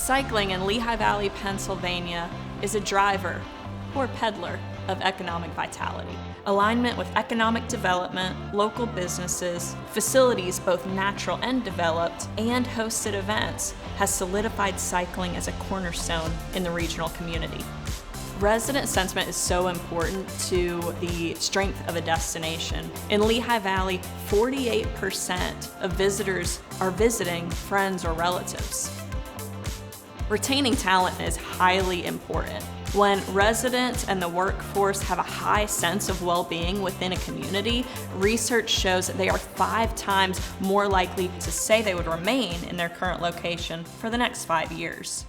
Cycling in Lehigh Valley, Pennsylvania is a driver or peddler of economic vitality. Alignment with economic development, local businesses, facilities both natural and developed, and hosted events has solidified cycling as a cornerstone in the regional community. Resident sentiment is so important to the strength of a destination. In Lehigh Valley, 48% of visitors are visiting friends or relatives. Retaining talent is highly important. When residents and the workforce have a high sense of well-being within a community, research shows that they are 5 times more likely to say they would remain in their current location for the next 5 years.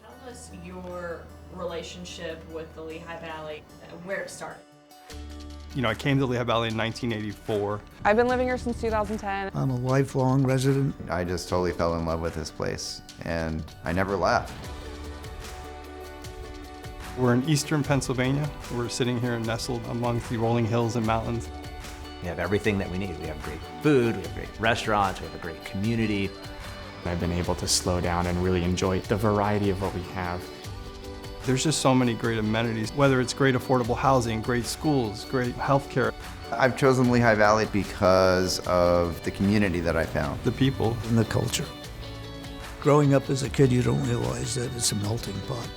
Tell us your relationship with the Lehigh Valley, where it started. I came to Lehigh Valley in 1984. I've been living here since 2010. I'm a lifelong resident. I just totally fell in love with this place, and I never left. We're in eastern Pennsylvania. We're sitting here nestled amongst the rolling hills and mountains. We have everything that we need. We have great food, we have great restaurants, we have a great community. I've been able to slow down and really enjoy the variety of what we have. There's just so many great amenities, whether it's great affordable housing, great schools, great healthcare. I've chosen Lehigh Valley because of the community that I found. The people. And the culture. Growing up as a kid, you don't realize that it's a melting pot.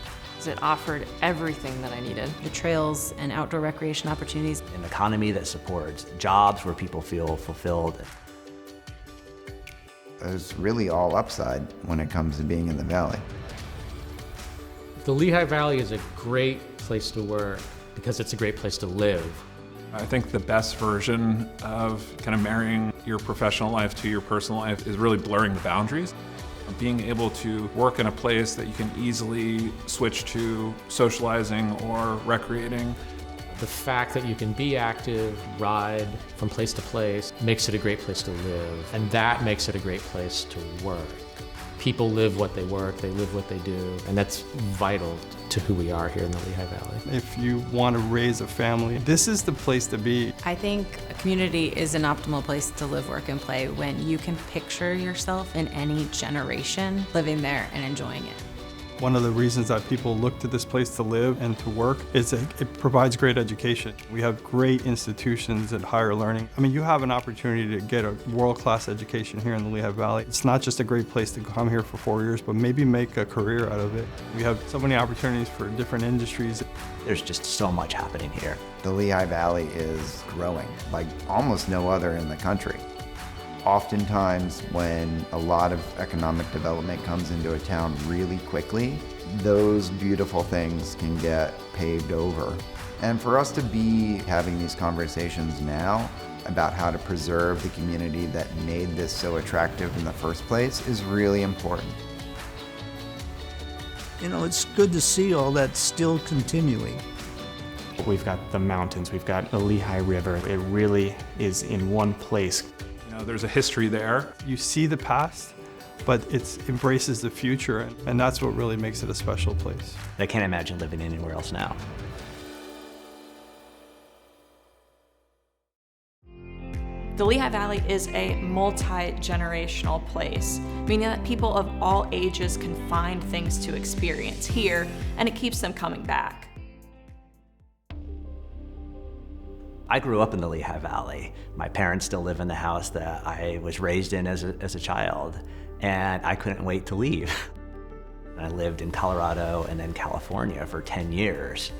It offered everything that I needed. The trails and outdoor recreation opportunities. An economy that supports jobs where people feel fulfilled. There's really all upside when it comes to being in the valley. The Lehigh Valley is a great place to work because it's a great place to live. I think the best version of kind of marrying your professional life to your personal life is really blurring the boundaries. Being able to work in a place that you can easily switch to socializing or recreating. The fact that you can be active, ride from place to place, makes it a great place to live. And that makes it a great place to work. People live what they work, they live what they do, and that's vital to who we are here in the Lehigh Valley. If you want to raise a family, this is the place to be. I think a community is an optimal place to live, work, and play when you can picture yourself in any generation living there and enjoying it. One of the reasons that people look to this place to live and to work is it provides great education. We have great institutions and higher learning. I mean, you have an opportunity to get a world-class education here in the Lehigh Valley. It's not just a great place to come here for 4 years, but maybe make a career out of it. We have so many opportunities for different industries. There's just so much happening here. The Lehigh Valley is growing like almost no other in the country. Oftentimes, when a lot of economic development comes into a town really quickly, those beautiful things can get paved over. And for us to be having these conversations now about how to preserve the community that made this so attractive in the first place is really important. It's good to see all that still continuing. We've got the mountains, we've got the Lehigh River. It really is in one place. There's a history there. You see the past, but it embraces the future, and that's what really makes it a special place. I can't imagine living anywhere else now. The Lehigh Valley is a multi-generational place, meaning that people of all ages can find things to experience here, and it keeps them coming back. I grew up in the Lehigh Valley. My parents still live in the house that I was raised in as a child, and I couldn't wait to leave. I lived in Colorado and then California for 10 years.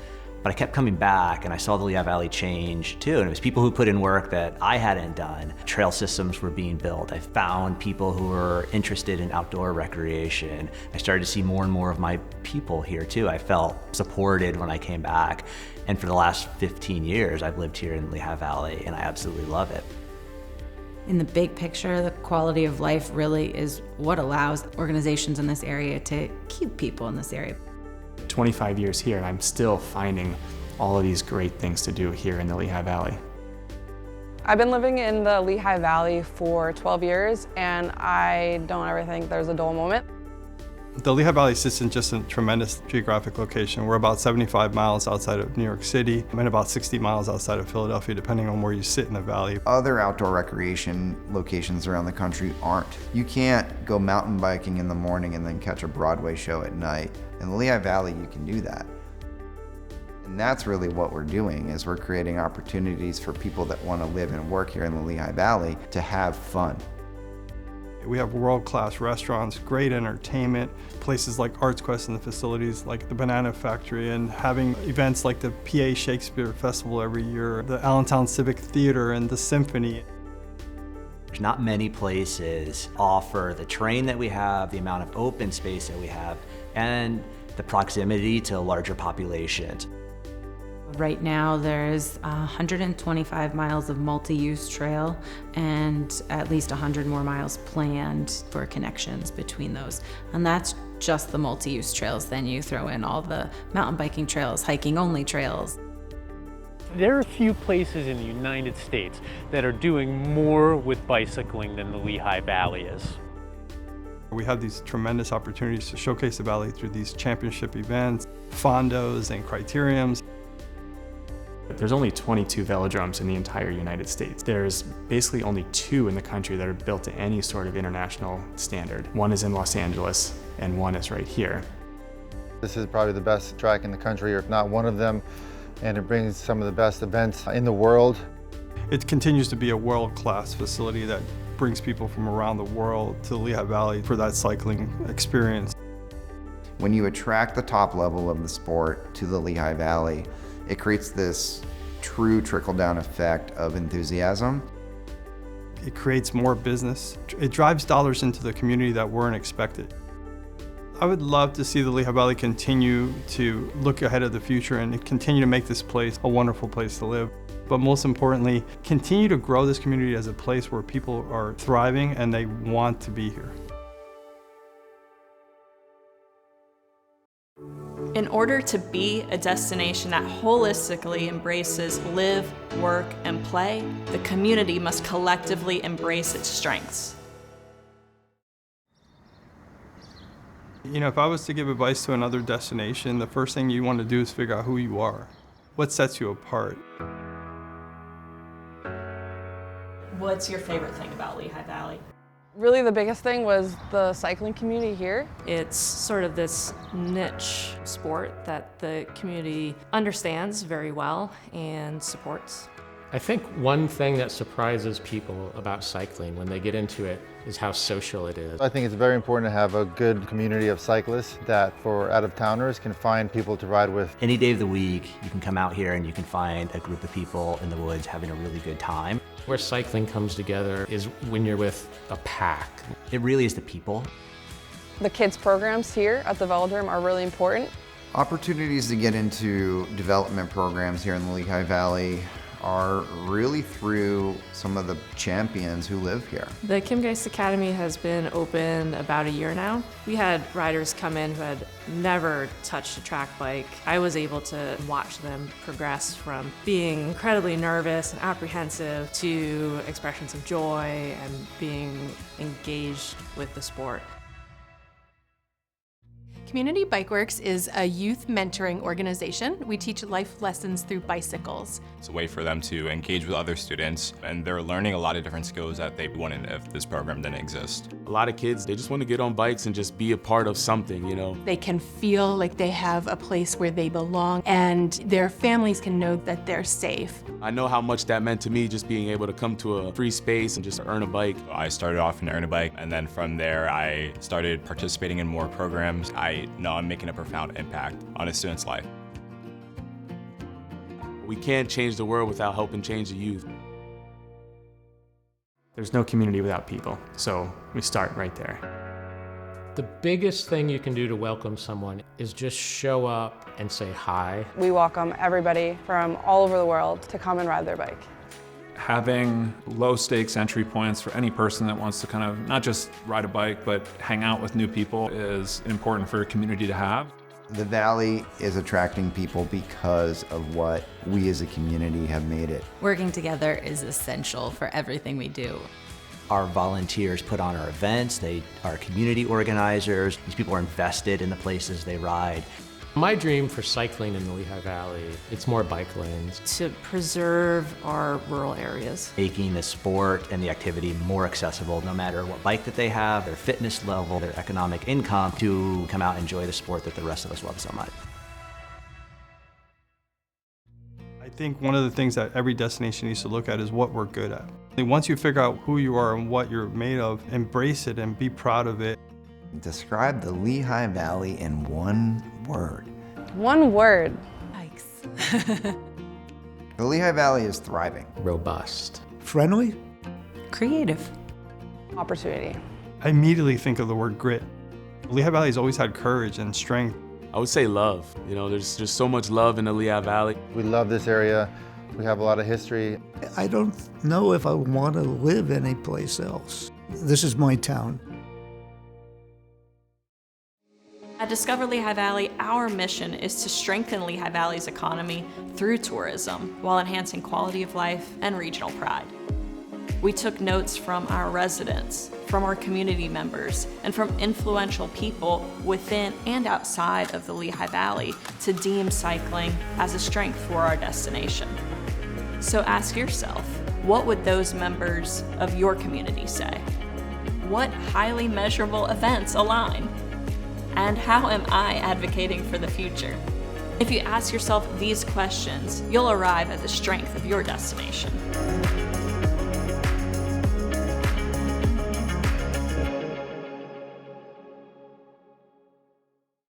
But I kept coming back, and I saw the Lehigh Valley change too, and it was people who put in work that I hadn't done. Trail systems were being built. I found people who were interested in outdoor recreation. I started to see more and more of my people here too. I felt supported when I came back. And for the last 15 years, I've lived here in Lehigh Valley, and I absolutely love it. In the big picture, the quality of life really is what allows organizations in this area to keep people in this area. 25 years here, and I'm still finding all of these great things to do here in the Lehigh Valley. I've been living in the Lehigh Valley for 12 years, and I don't ever think there's a dull moment. The Lehigh Valley sits in just a tremendous geographic location. We're about 75 miles outside of New York City and about 60 miles outside of Philadelphia, depending on where you sit in the valley. Other outdoor recreation locations around the country aren't. You can't go mountain biking in the morning and then catch a Broadway show at night. In the Lehigh Valley, you can do that. And that's really what we're doing, is we're creating opportunities for people that want to live and work here in the Lehigh Valley to have fun. We have world-class restaurants, great entertainment, places like Arts Quest and the facilities like the Banana Factory, and having events like the PA Shakespeare Festival every year, the Allentown Civic Theater and the Symphony. There's not many places offer the terrain that we have, the amount of open space that we have, and the proximity to larger populations. Right now, there's 125 miles of multi-use trail and at least 100 more miles planned for connections between those. And that's just the multi-use trails. Then you throw in all the mountain biking trails, hiking only trails. There are a few places in the United States that are doing more with bicycling than the Lehigh Valley is. We have these tremendous opportunities to showcase the valley through these championship events, fondos and criteriums. There's only 22 velodromes in the entire United States. There's basically only 2 in the country that are built to any sort of international standard. One is in Los Angeles, and one is right here. This is probably the best track in the country, or if not one of them, and it brings some of the best events in the world. It continues to be a world-class facility that brings people from around the world to the Lehigh Valley for that cycling experience. When you attract the top level of the sport to the Lehigh Valley, it creates this true trickle-down effect of enthusiasm. It creates more business. It drives dollars into the community that weren't expected. I would love to see the Lehigh Valley continue to look ahead of the future and continue to make this place a wonderful place to live. But most importantly, continue to grow this community as a place where people are thriving and they want to be here. In order to be a destination that holistically embraces live, work, and play, the community must collectively embrace its strengths. You know, if I was to give advice to another destination, the first thing you want to do is figure out who you are. What sets you apart? What's your favorite thing about Lehigh Valley? Really the biggest thing was the cycling community here. It's sort of this niche sport that the community understands very well and supports. I think one thing that surprises people about cycling when they get into it is how social it is. I think it's very important to have a good community of cyclists that for out-of-towners can find people to ride with. Any day of the week, you can come out here and you can find a group of people in the woods having a really good time. Where cycling comes together is when you're with a pack. It really is the people. The kids programs here at the velodrome are really important. Opportunities to get into development programs here in the Lehigh Valley are really through some of the champions who live here. The Kim Geist Academy has been open about a year now. We had riders come in who had never touched a track bike. I was able to watch them progress from being incredibly nervous and apprehensive to expressions of joy and being engaged with the sport. Community Bikeworks is a youth mentoring organization. We teach life lessons through bicycles. It's a way for them to engage with other students, and they're learning a lot of different skills that they wouldn't if this program didn't exist. A lot of kids, they just want to get on bikes and just be a part of something, you know. They can feel like they have a place where they belong, and their families can know that they're safe. I know how much that meant to me, just being able to come to a free space and just earn a bike. I started off in Earn a Bike, and then from there I started participating in more programs. I know I'm making a profound impact on a student's life. We can't change the world without helping change the youth. There's no community without people, so we start right there. The biggest thing you can do to welcome someone is just show up and say hi. We welcome everybody from all over the world to come and ride their bike. Having low stakes entry points for any person that wants to kind of not just ride a bike, but hang out with new people is important for a community to have. The Valley is attracting people because of what we as a community have made it. Working together is essential for everything we do. Our volunteers put on our events, they are community organizers. These people are invested in the places they ride. My dream for cycling in the Lehigh Valley, it's more bike lanes. To preserve our rural areas. Making the sport and the activity more accessible, no matter what bike that they have, their fitness level, their economic income, to come out and enjoy the sport that the rest of us love so much. I think one of the things that every destination needs to look at is what we're good at. And once you figure out who you are and what you're made of, embrace it and be proud of it. Describe the Lehigh Valley in one word. One word. The Lehigh Valley is thriving. Robust. Friendly? Creative. Opportunity. I immediately think of the word grit. Lehigh Valley has always had courage and strength. I would say love. You know, there's just so much love in the Lehigh Valley. We love this area. We have a lot of history. I don't know if I want to live anyplace else. This is my town. At Discover Lehigh Valley, our mission is to strengthen Lehigh Valley's economy through tourism while enhancing quality of life and regional pride. We took notes from our residents, from our community members, and from influential people within and outside of the Lehigh Valley to deem cycling as a strength for our destination. So ask yourself, what would those members of your community say? What highly measurable events align? And how am I advocating for the future? If you ask yourself these questions, you'll arrive at the strength of your destination.